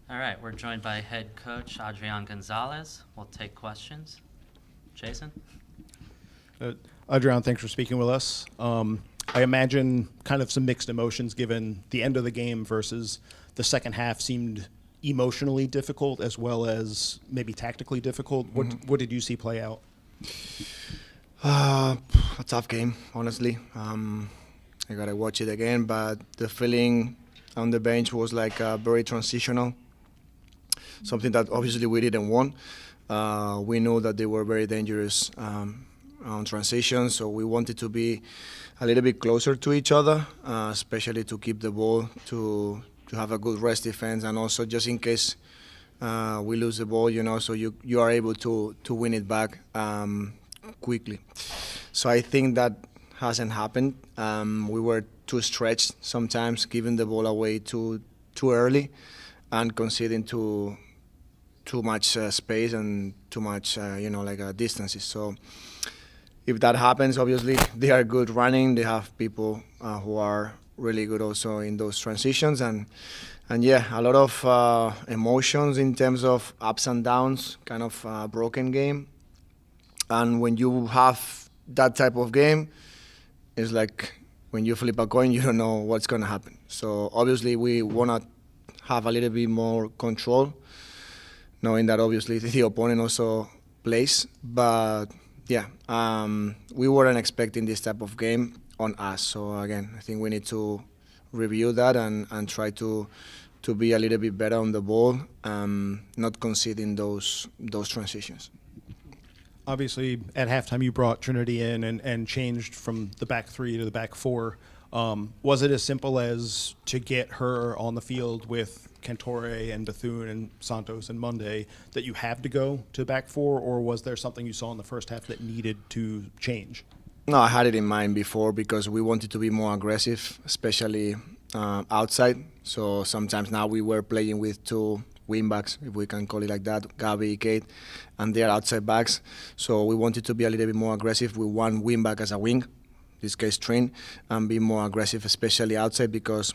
All right, we're joined by head coach Adrián González. We'll take questions. Jason? Adrián, thanks for speaking with us. I imagine kind of some mixed emotions given the end of the game versus the second half seemed emotionally difficult as well as maybe tactically difficult. What did you see play out? A tough game, honestly. I gotta watch it again, but the feeling on the bench was like very transitional. Something that obviously we didn't want. We knew that they were very dangerous on transition, so we wanted to be a little bit closer to each other, especially to keep the ball, to have a good rest defense, and also just in case we lose the ball, so you are able to win it back quickly. So I think that hasn't happened. We were too stretched sometimes, giving the ball away too early and conceding too much space and too much distances. So if that happens, obviously they are good running. They have people who are really good also in those transitions, and yeah, a lot of emotions in terms of ups and downs, kind of broken game. And when you have that type of game, it's like when you flip a coin, you don't know what's going to happen. So obviously we want to have a little bit more control, knowing that obviously the opponent also plays. But yeah, we weren't expecting this type of game on us. So again, I think we need to review that and try to be a little bit better on the ball, not conceding those transitions. Obviously, at halftime, you brought Trinity in and changed from the back three to the back four. Was it as simple as to get her on the field with Cantore and Bethune and Santos and Monday that you have to go to back four, or was there something you saw in the first half that needed to change? No, I had it in mind before because we wanted to be more aggressive, especially outside. So sometimes now we were playing with two wingbacks, if we can call it like that, Gabby, Kate, and they are outside backs. So we wanted to be a little bit more aggressive with one wingback as a wing, this case Trin, and be more aggressive, especially outside, because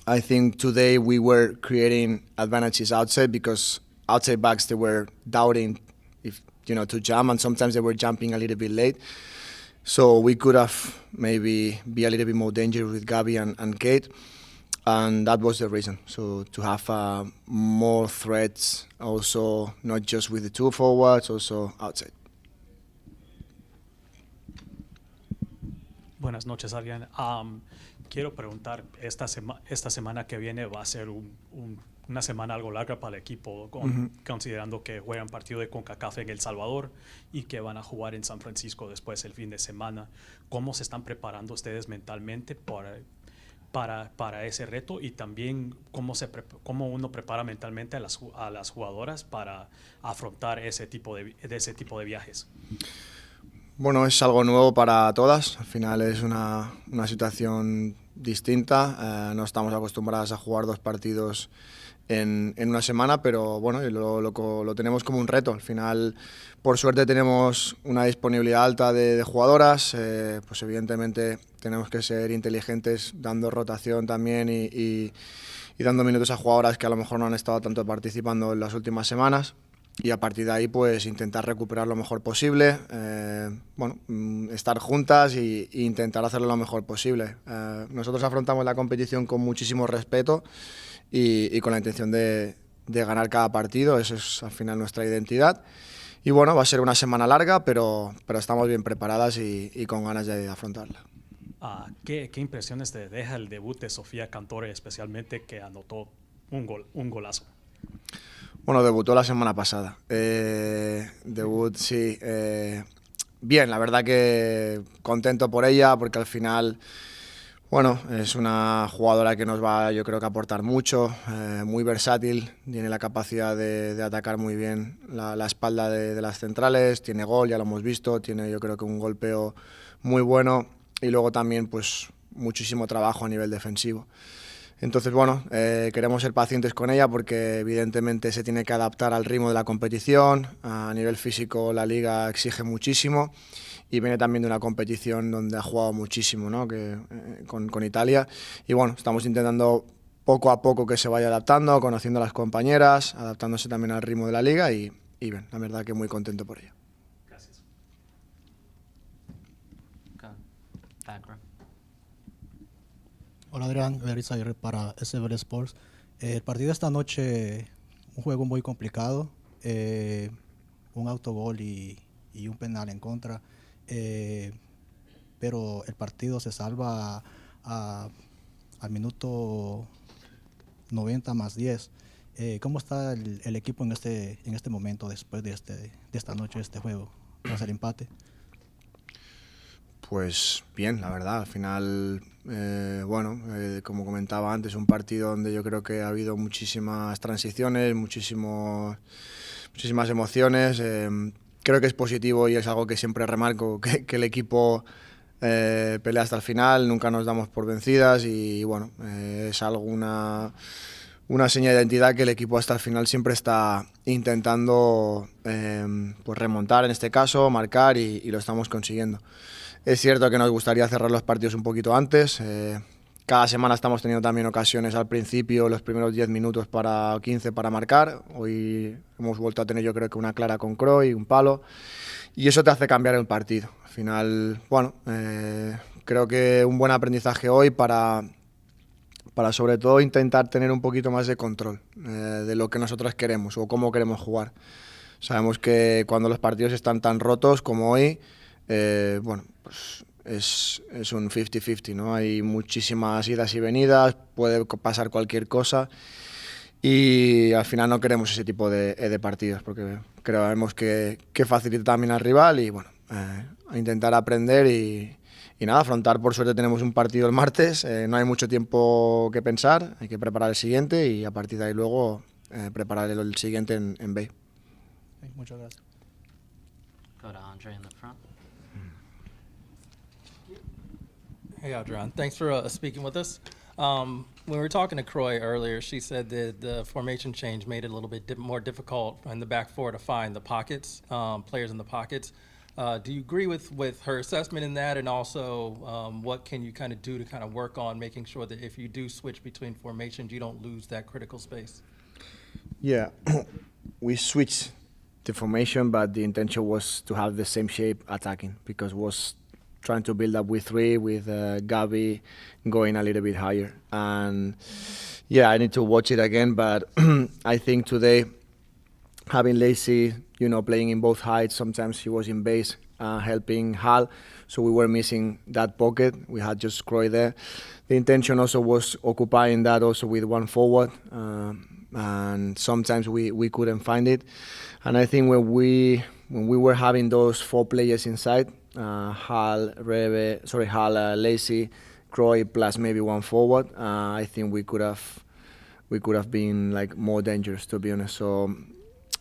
I think today we were creating advantages outside because outside backs, they were doubting if to jump, and sometimes they were jumping a little bit late. So we could have maybe be a little bit more dangerous with Gabby and Kate. And that was the reason. So to have more threats, also not just with the two forwards, also outside. Buenas noches, Adrián. Quiero preguntar, esta semana que viene va a ser una semana algo larga para el equipo, considerando que juegan partido de CONCACAF en El Salvador y que van a jugar en San Francisco después el fin de semana. ¿Cómo se están preparando ustedes mentalmente para ese reto, y también cómo uno prepara mentalmente a las jugadoras para afrontar ese tipo de viajes? Bueno, es algo nuevo para todas. Al final es una situación distinta. No estamos acostumbradas a jugar dos partidos en una semana, pero bueno, lo tenemos como un reto. Al final, por suerte, tenemos una disponibilidad alta de jugadoras. Pues evidentemente tenemos que ser inteligentes, dando rotación también y dando minutos a jugadoras que a lo mejor no han estado tanto participando en las últimas semanas. Y a partir de ahí, pues intentar recuperar lo mejor posible, estar juntas e intentar hacerlo lo mejor posible. Nosotros afrontamos la competición con muchísimo respeto y con la intención de ganar cada partido. Eso es al final nuestra identidad. Y bueno, va a ser una semana larga, pero estamos bien preparadas y con ganas de afrontarla. ¿Qué impresiones te deja el debut de Sofia Cantore, especialmente que anotó un golazo? Bueno, debutó la semana pasada. Debut, sí. Bien, la verdad que contento por ella, porque al final, bueno, es una jugadora que nos va, yo creo que aportar mucho, muy versátil, tiene la capacidad de atacar muy bien la espalda de las centrales, tiene gol, ya lo hemos visto, tiene yo creo que un golpeo muy bueno y luego también pues muchísimo trabajo a nivel defensivo. Entonces, bueno, queremos ser pacientes con ella porque evidentemente se tiene que adaptar al ritmo de la competición. A nivel físico la liga exige muchísimo y viene también de una competición donde ha jugado muchísimo, ¿no? Con Italia. Y bueno, estamos intentando poco a poco que se vaya adaptando, conociendo a las compañeras, adaptándose también al ritmo de la liga y bien, la verdad que muy contento por ello. Gracias. Go. Back row. Hola Adrián, Larissa Aguirre para SBL Sports. El partido de esta noche, un juego muy complicado, un autogol y un penal en contra, pero el partido se salva al minuto 90 más 10. ¿Cómo está el equipo en este momento después de esta noche, de este juego, tras el empate? Pues bien, la verdad, al final, como comentaba antes, un partido donde yo creo que ha habido muchísimas transiciones, muchísimas emociones. Creo que es positivo y es algo que siempre remarco, que el equipo pelea hasta el final, nunca nos damos por vencidas y bueno, es algo, una seña de identidad que el equipo hasta el final siempre está intentando pues remontar en este caso, marcar y lo estamos consiguiendo. Es cierto que nos gustaría cerrar los partidos un poquito antes. Cada semana estamos teniendo también ocasiones al principio, los primeros 10 minutos para 15 para marcar. Hoy hemos vuelto a tener yo creo que una clara con Croy, un palo. Y eso te hace cambiar el partido. Al final, creo que un buen aprendizaje hoy para sobre todo intentar tener un poquito más de control de lo que nosotros queremos o cómo queremos jugar. Sabemos que cuando los partidos están tan rotos como hoy, pues es un 50-50, ¿no? Hay muchísimas idas y venidas, puede pasar cualquier cosa y al final no queremos ese tipo de partidos porque creemos que facilita también al rival y a intentar aprender y nada, afrontar. Por suerte tenemos un partido el martes, no hay mucho tiempo que pensar, hay que preparar el siguiente y a partir de ahí luego preparar el siguiente en Bay. Muchas gracias. Go to Andre in the front. Hey, Adrián. Thanks for speaking with us. When we were talking to Croy earlier, she said that the formation change made it a little bit more difficult in the back four to find the pockets, players in the pockets. Do you agree with her assessment in that? And also, what can you kind of do to kind of work on making sure that if you do switch between formations, you don't lose that critical space? Yeah, we switched the formation, but the intention was to have the same shape attacking because was trying to build up with three, with Gabi going a little bit higher. And yeah, I need to watch it again, but I think today having Lacey, playing in both heights, sometimes she was in base helping Hal, so we were missing that pocket. We had just Croy there. The intention also was occupying that also with one forward, and sometimes we couldn't find it. And I think when we were having those four players inside, Hal, Lacey, Croy plus maybe one forward, I think we could have been like more dangerous, to be honest. So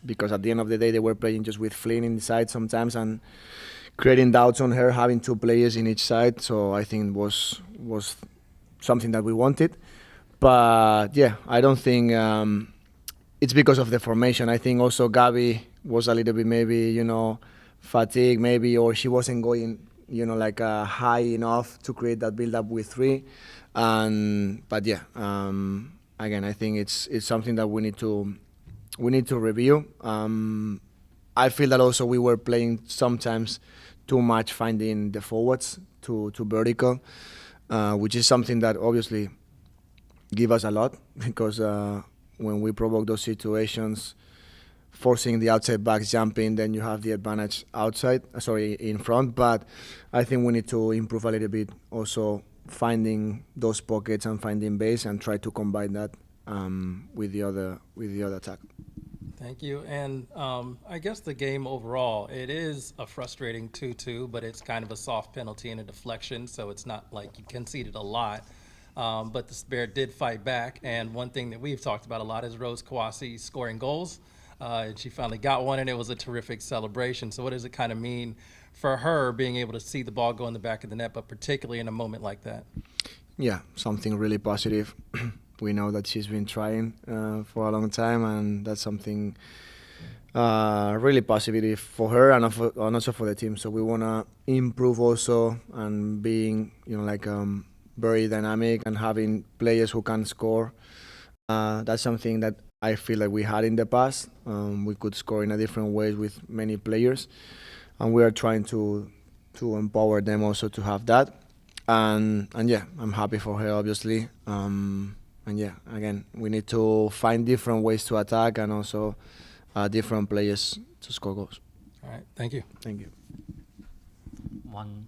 because at the end of the day they were playing just with Flynn inside sometimes and creating doubts on her having two players in each side. So I think was something that we wanted. But yeah, I don't think it's because of the formation. I think also Gabi was a little bit maybe fatigued maybe, or she wasn't going high enough to create that build up with three. But yeah, again, I think it's something that we need to review. I feel that also we were playing sometimes too much finding the forwards too vertical, which is something that obviously give us a lot because when we provoke those situations, forcing the outside backs jumping, then you have the advantage in front. But I think we need to improve a little bit also finding those pockets and finding base and try to combine that with the other attack. Thank you. And I guess the game overall, it is a frustrating 2-2, but it's kind of a soft penalty and a deflection, so it's not like you conceded a lot. But the Spirit did fight back, and one thing that we've talked about a lot is Rose Kawasi scoring goals. And she finally got one, and it was a terrific celebration. So what does it kind of mean for her being able to see the ball go in the back of the net, but particularly in a moment like that? Yeah, something really positive. We know that she's been trying for a long time, and that's something really positive for her and also for the team. So we want to improve also and being, very dynamic and having players who can score. That's something that I feel like we had in the past. We could score in a different ways with many players, and we are trying to empower them also to have that. And yeah, I'm happy for her, obviously. And yeah, again, we need to find different ways to attack and also different players to score goals. All right, thank you. Thank you. One.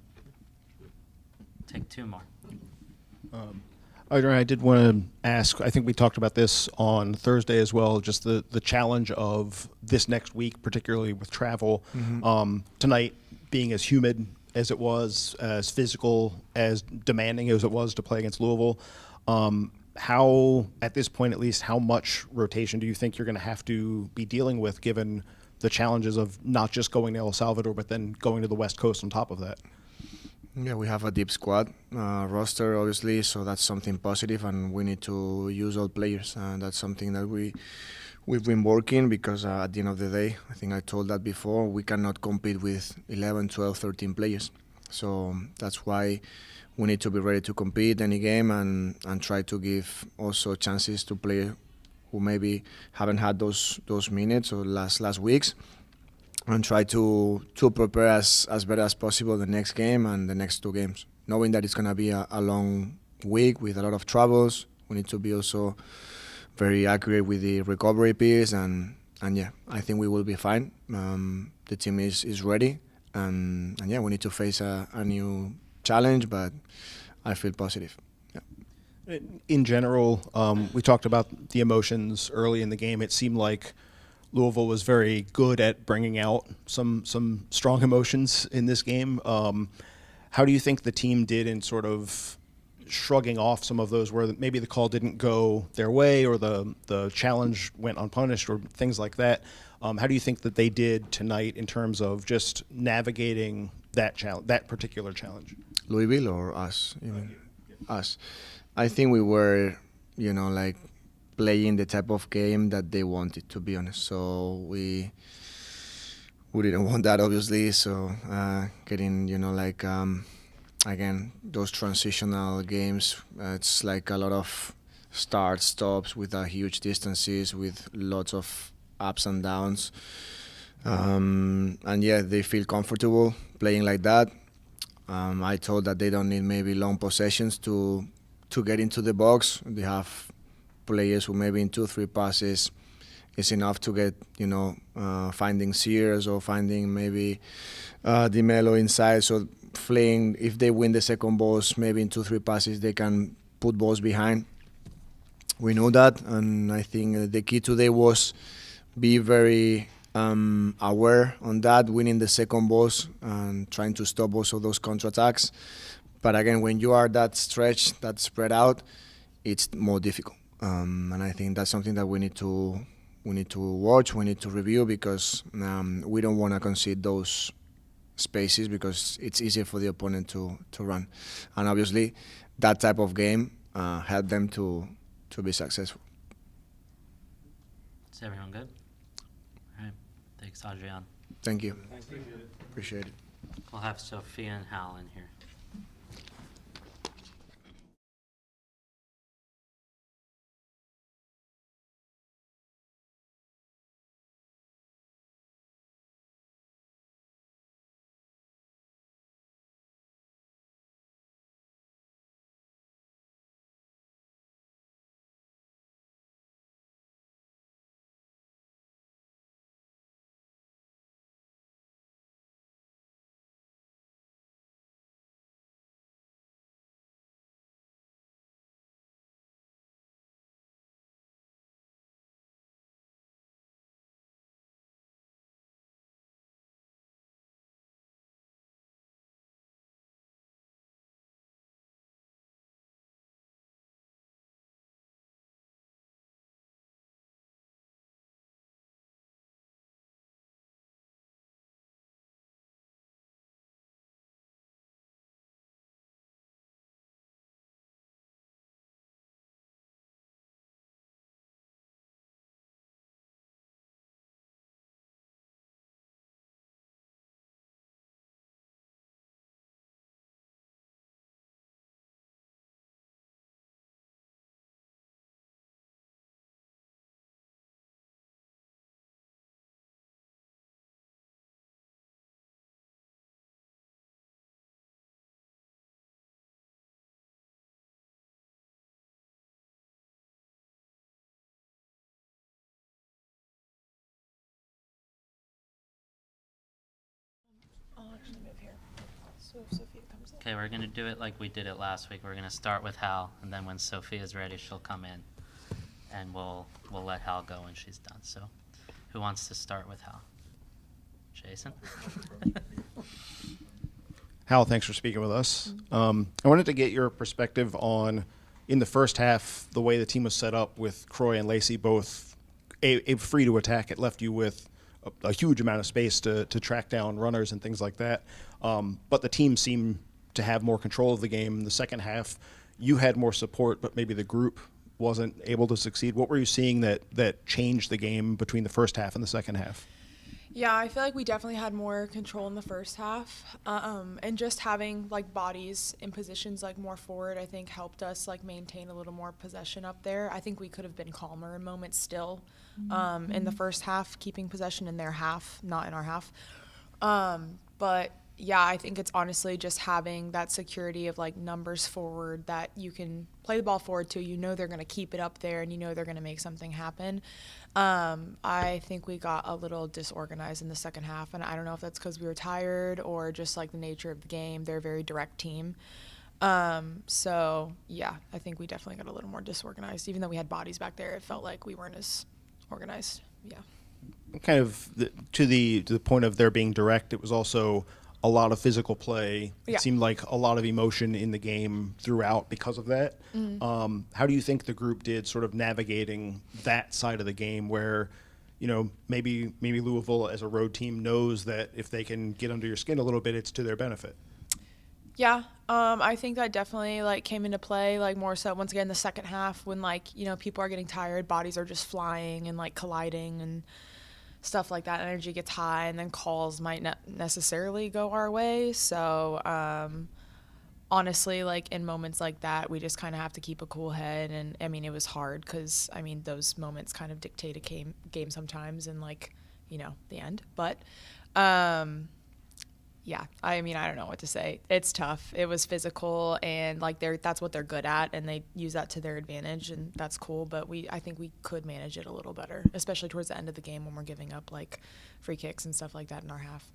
Take two more. Adrián, I did want to ask, I think we talked about this on Thursday as well, just the challenge of this next week, particularly with travel. Tonight being as humid as it was, as physical, as demanding as it was to play against Louisville. How, at this point at least, how much rotation do you think you're going to have to be dealing with given the challenges of not just going to El Salvador, but then going to the West Coast on top of that? Yeah, we have a deep squad roster, obviously, so that's something positive, and we need to use all players. And that's something that we've been working because at the end of the day, I think I told that before, we cannot compete with 11, 12, 13 players. So that's why we need to be ready to compete any game and try to give also chances to players who maybe haven't had those minutes or last weeks, and try to prepare as better as possible the next game and the next two games. Knowing that it's going to be a long week with a lot of troubles, we need to be also very accurate with the recovery piece, and yeah, I think we will be fine. The team is ready, and yeah, we need to face a new challenge, but I feel positive. Yeah. In general, we talked about the emotions early in the game. It seemed like Louisville was very good at bringing out some strong emotions in this game. How do you think the team did in sort of shrugging off some of those where maybe the call didn't go their way or the challenge went unpunished or things like that? How do you think that they did tonight in terms of just navigating that particular challenge? Louisville or us? Even us. I think we were, like playing the type of game that they wanted, to be honest. So we didn't want that, obviously. So getting, again, those transitional games, it's like a lot of start stops with huge distances, with lots of ups and downs. And yeah, they feel comfortable playing like that. I told that they don't need maybe long possessions to get into the box. They have players who maybe in 2-3 passes is enough to get, finding Sears or finding maybe Di Mello inside. So playing, if they win the second balls, maybe in 2-3 passes they can put balls behind. We know that, and I think the key today was be very aware on that, winning the second balls and trying to stop also those counterattacks. But again, when you are that stretched, that spread out, it's more difficult. And I think that's something that we need to watch, we need to review, because we don't want to concede those spaces because it's easier for the opponent to run. And obviously, that type of game helped them to be successful. Is everyone good? All right. Thanks, Adrián. Thank you. Appreciate it. We'll have Sofia and Hal in here. actually move here. So if Sophia comes in. Okay, we're gonna do it like we did it last week. We're gonna start with Hal, and then when Sophia's ready, she'll come in, and we'll let Hal go when she's done. So, who wants to start with Hal? Jason. Hal, thanks for speaking with us. I wanted to get your perspective on, in the first half, the way the team was set up with Croy and Lacey both free to attack. It left you with a huge amount of space to track down runners and things like that. But the team seemed to have more control of the game. In the second half, you had more support, but maybe the group wasn't able to succeed. What were you seeing that changed the game between the first half and the second half? Yeah, I feel like we definitely had more control in the first half, and just having like bodies in positions like more forward, I think helped us like maintain a little more possession up there. I think we could have been calmer in moments still, in the first half, keeping possession in their half, not in our half. But yeah, I think it's honestly just having that security of like numbers forward that you can play the ball forward to. You know they're going to keep it up there, and you know they're going to make something happen. I think we got a little disorganized in the second half, and I don't know if that's because we were tired or just like the nature of the game. They're a very direct team. So yeah, I think we definitely got a little more disorganized. Even though we had bodies back there, it felt like we weren't as organized. Yeah. Kind of to the point of there being direct, it was also a lot of physical play. Yeah. It seemed like a lot of emotion in the game throughout because of that. How do you think the group did sort of navigating that side of the game where, you know, maybe Louisville as a road team knows that if they can get under your skin a little bit, it's to their benefit? Yeah, I think that definitely like came into play, like more so once again in the second half when like, you know, people are getting tired, bodies are just flying and like colliding and stuff like that. Energy gets high, and then calls might not necessarily go our way. So honestly, like in moments like that, we just kind of have to keep a cool head. And I mean, it was hard because I mean those moments kind of dictate a game sometimes, and like, you know, the end. But yeah, I mean, I don't know what to say. It's tough. It was physical, and like that's what they're good at, and they use that to their advantage, and that's cool. But I think we could manage it a little better, especially towards the end of the game when we're giving up like free kicks and stuff like that in our half.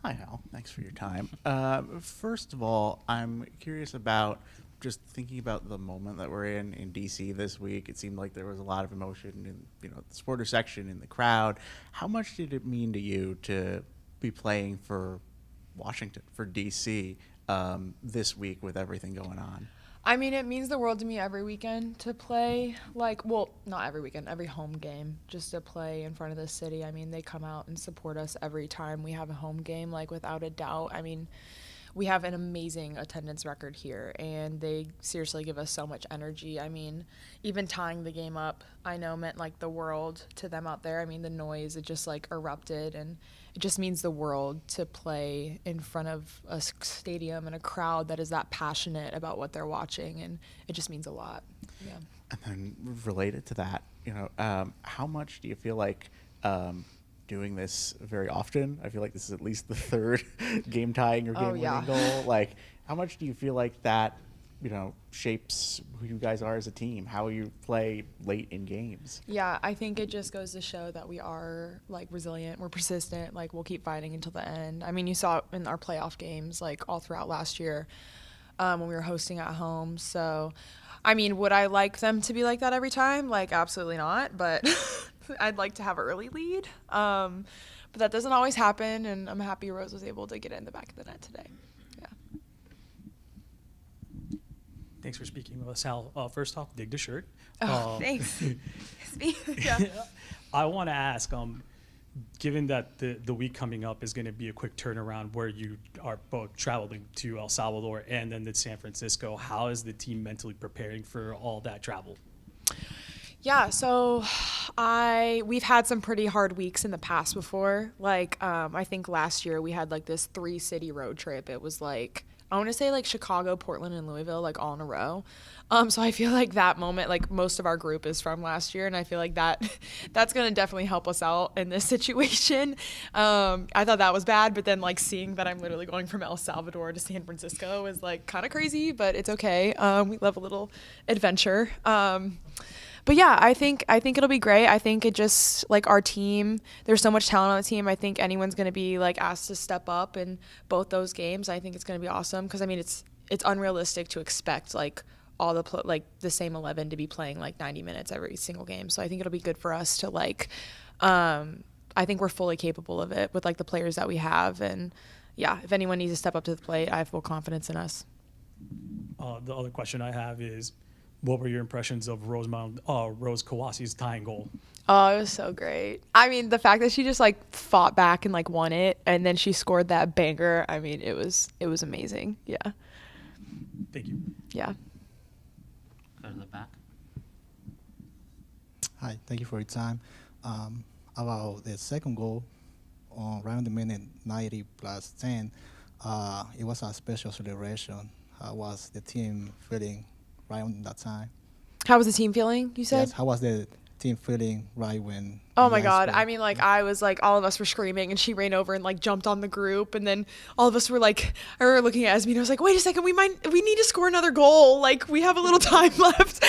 Hi, Hal. Thanks for your time. First of all, I'm curious about just thinking about the moment that we're in DC this week. It seemed like there was a lot of emotion in, you know, the supporter section, in the crowd. How much did it mean to you to be playing for Washington, for DC, this week with everything going on? I mean, it means the world to me every weekend to play, like, well, not every weekend, every home game, just to play in front of the city. I mean, they come out and support us every time we have a home game, like, without a doubt. I mean, we have an amazing attendance record here, and they seriously give us so much energy. I mean, even tying the game up, I know meant like the world to them out there. I mean, the noise, it just like erupted, and it just means the world to play in front of a stadium and a crowd that is that passionate about what they're watching, and it just means a lot. Yeah. And then related to that, you know, how much do you feel like doing this very often? I feel like this is at least the third game tying or game winning goal. Like, how much do you feel like that, you know, shapes who you guys are as a team, how you play late in games? Yeah, I think it just goes to show that we are like resilient, we're persistent, like we'll keep fighting until the end. I mean, you saw it in our playoff games, like all throughout last year, when we were hosting at home. So, I mean, would I like them to be like that every time? Like, absolutely not, but I'd like to have an early lead. But that doesn't always happen, and I'm happy Rose was able to get it in the back of the net today. Yeah. Thanks for speaking with us, Hal. First off, dig the shirt. Oh, thanks. Yeah. I want to ask, given that the week coming up is going to be a quick turnaround where you are both traveling to El Salvador and then to San Francisco, how is the team mentally preparing for all that travel? Yeah, so we've had some pretty hard weeks in the past before. Like, I think last year we had like this 3-city road trip. It was like, I want to say like Chicago, Portland, and Louisville, like all in a row. So I feel like that moment, like most of our group is from last year, and I feel like that's going to definitely help us out in this situation. I thought that was bad, but then like seeing that I'm literally going from El Salvador to San Francisco is like kind of crazy, but it's okay. We love a little adventure. But yeah, I think it'll be great. I think it just like our team, there's so much talent on the team. I think anyone's going to be like asked to step up in both those games. I think it's going to be awesome because I mean it's unrealistic to expect like all the same 11 to be playing like 90 minutes every single game. So I think it'll be good for us to like I think we're fully capable of it with like the players that we have, and yeah, if anyone needs to step up to the plate, I have full confidence in us. The other question I have is, what were your impressions of Rose Kawasi's tying goal? Oh, it was so great. I mean, the fact that she just like fought back and like won it, and then she scored that banger. I mean, it was amazing. Yeah. Thank you. Yeah. Go to the back. Hi, thank you for your time. About the second goal, around the minute 90 plus 10, it was a special celebration. How was the team feeling right on that time? How was the team feeling? You said. Yes, how was the team feeling right when? Oh you my guys God. scored? I mean, like, I was like, all of us were screaming, and she ran over and like jumped on the group. And then all of us were like, I remember looking at Esme and I was like, wait a second, we need to score another goal. Like, we have a little time left.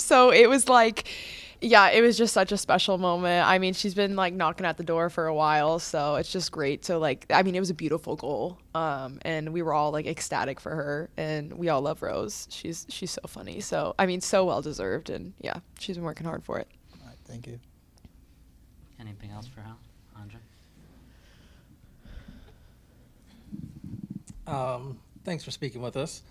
So it was like, yeah, it was just such a special moment. I mean, she's been like knocking at the door for a while. So it's just great to like, I mean, it was a beautiful goal. And we were all like ecstatic for her, and we all love Rose. She's so funny. So, I mean, so well deserved. And yeah, she's been working hard for it. All right, thank you. Anything else for Hal? Andre? Thanks for speaking with us.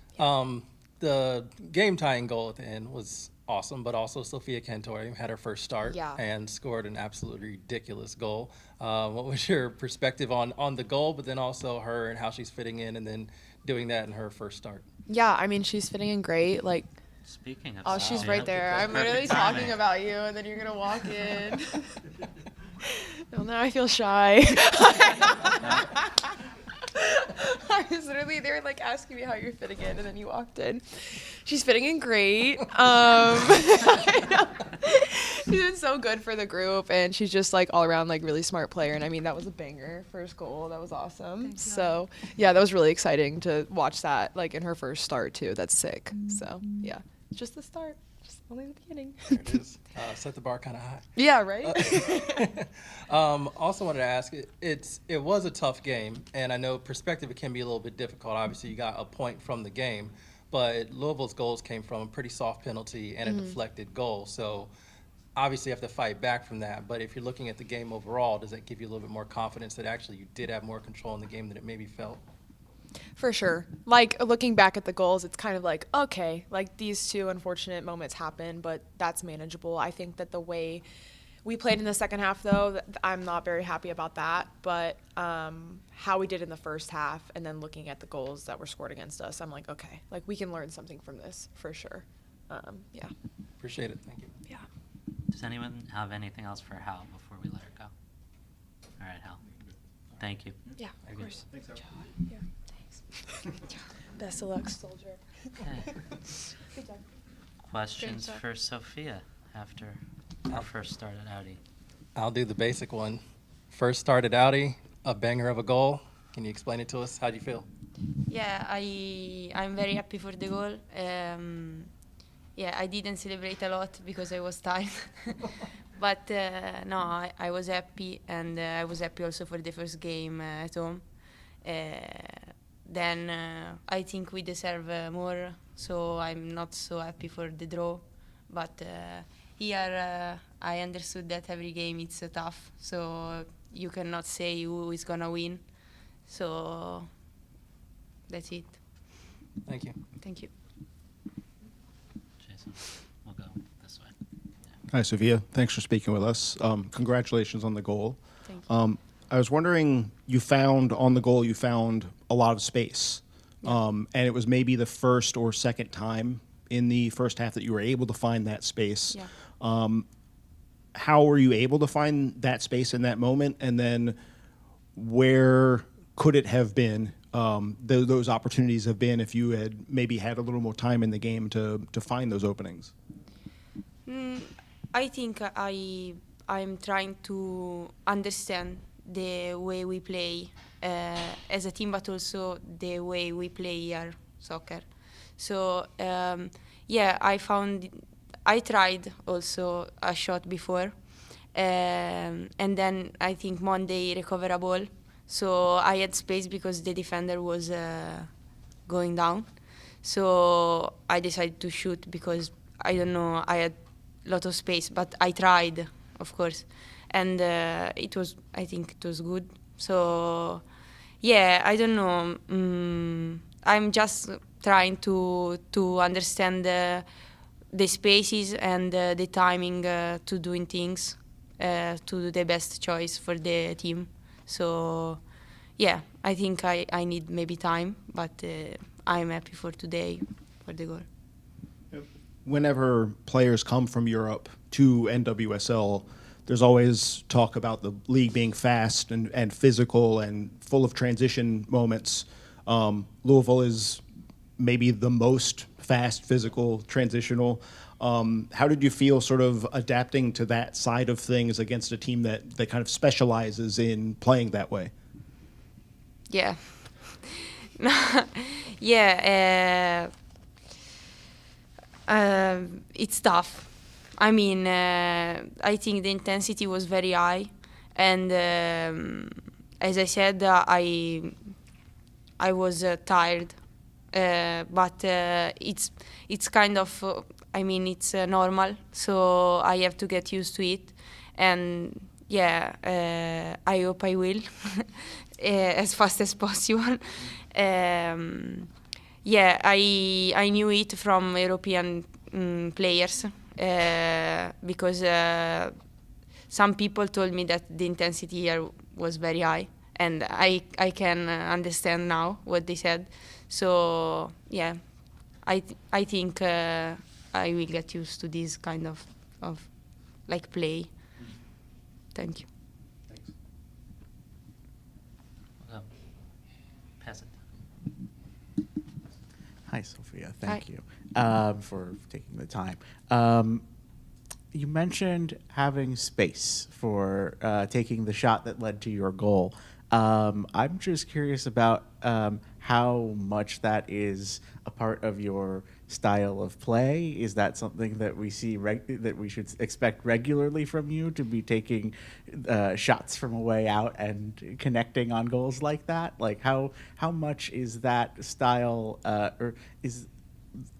The game tying goal at the end was awesome, but also Sofia Cantore had her first start and scored an absolutely ridiculous goal. What was your perspective on the goal, but then also her and how she's fitting in and then doing that in her first start? Yeah, I mean, she's fitting in great. Like, Speaking of oh, she's Sofia, right there. I'm perfect literally timing. talking about you, and then you're gonna walk in. Well, now I feel shy. I was literally, they were like asking me how you're fitting in, and then you walked in. She's fitting in great. I know. She's been so good for the group, and she's just like all around like really smart player. And I mean, that was a banger, first goal. That was awesome. So yeah, that was really exciting to watch that like in her first start too. That's sick. So yeah, just the start, just only the beginning. There it is. Set the bar kind of high. Yeah, right. Also wanted to ask, it was a tough game, and I know perspective it can be a little bit difficult. Obviously, you got a point from the game, but Louisville's goals came from a pretty soft penalty and a deflected goal. So obviously you have to fight back from that. But if you're looking at the game overall, does that give you a little bit more confidence that actually you did have more control in the game than it maybe felt? For sure. Like, looking back at the goals, it's kind of like, okay, like these two unfortunate moments happen, but that's manageable. I think that the way we played in the second half, though, I'm not very happy about that. But how we did in the first half, and then looking at the goals that were scored against us, I'm like, okay, like we can learn something from this for sure. Yeah. Appreciate it. Thank you. Yeah. Does anyone have anything else for Hal before we let her go? All right, Hal. Thank you. Yeah, Very of good. course. Thanks, yeah, thanks. Best of luck, soldier. Okay. Good job. Questions stuff. for Sofia after her first start at Audi? I'll do the basic one. First start at Audi, a banger of a goal. Can you explain it to us? How do you feel? Yeah, I'm very happy for the goal. Yeah, I didn't celebrate a lot because I was tired. But no, I was happy, and I was happy also for the first game at home. Then I think we deserve more, so I'm not so happy for the draw. But here I understood that every game it's tough, so you cannot say who is gonna win. So that's it. Thank you. Thank you. Jason, we'll go this way. Hi, Sofia. Thanks for speaking with us. Congratulations on the goal. Thank you. I was wondering, you found a lot of space. And it was maybe the first or second time in the first half that you were able to find that space. Yeah. How were you able to find that space in that moment? And then where could it have been, those opportunities have been, if you had maybe had a little more time in the game to find those openings? I think I'm trying to understand the way we play as a team, but also the way we play our soccer. So yeah, I found I tried also a shot before, and then I think Monday recover a ball, so I had space because the defender was going down. So I decided to shoot because I don't know, I had a lot of space, but I tried, of course, and I think it was good. So yeah, I don't know. I'm just trying to understand the spaces and the timing to doing things to do the best choice for the team. So yeah, I think I need maybe time, but I'm happy for today for the goal. Whenever players come from Europe to NWSL, there's always talk about the league being fast and physical and full of transition moments. Louisville is maybe the most fast, physical, transitional. How did you feel sort of adapting to that side of things against a team that kind of specializes in playing that way? Yeah. Yeah, it's tough. I mean, I think the intensity was very high, and as I said, I was tired, but it's kind of I mean it's normal, so I have to get used to it, and yeah, I hope I will as fast as possible. Yeah, I knew it from European players because some people told me that the intensity here was very high, and I can understand now what they said. So yeah, I think I will get used to this kind of like play. Thank you. Pass it. Hi, Sofia. Thank Hi. you for taking the time. You mentioned having space for taking the shot that led to your goal. I'm just curious about how much that is a part of your style of play. Is that something that we see that we should expect regularly from you, to be taking shots from a way out and connecting on goals like that? Like how much is that style or is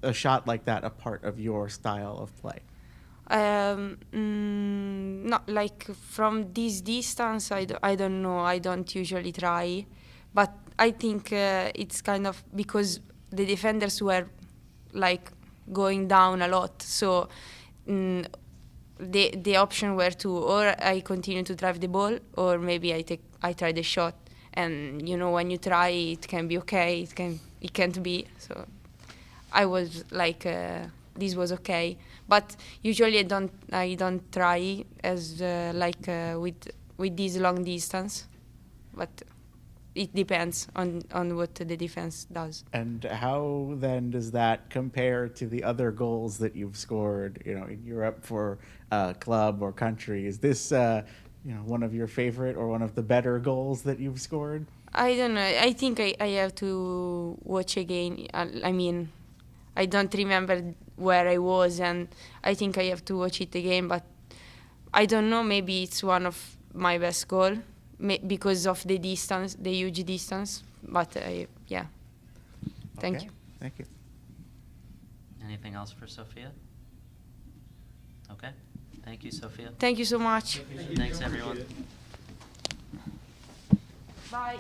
a shot like that a part of your style of play? Not like from this distance, I don't know. I don't usually try, but I think it's kind of because the defenders were like going down a lot, so the option were to, or I continue to drive the ball, or maybe I try the shot, and you know, when you try, it can be okay, it can't be. So I was like, this was okay, but usually I don't try as with this long distance, but it depends on what the defense does. And how then does that compare to the other goals that you've scored, in Europe for club or country? Is this one of your favorite or one of the better goals that you've scored? I don't know. I think I have to watch again. I mean, I don't remember where I was, and I think I have to watch it again. But I don't know. Maybe it's one of my best goal because of the distance, the huge distance. But yeah. Thank you. Thank you. Anything else for Sofia? Okay. Thank you, Sofia. Thank you so much. Thanks, everyone. Bye.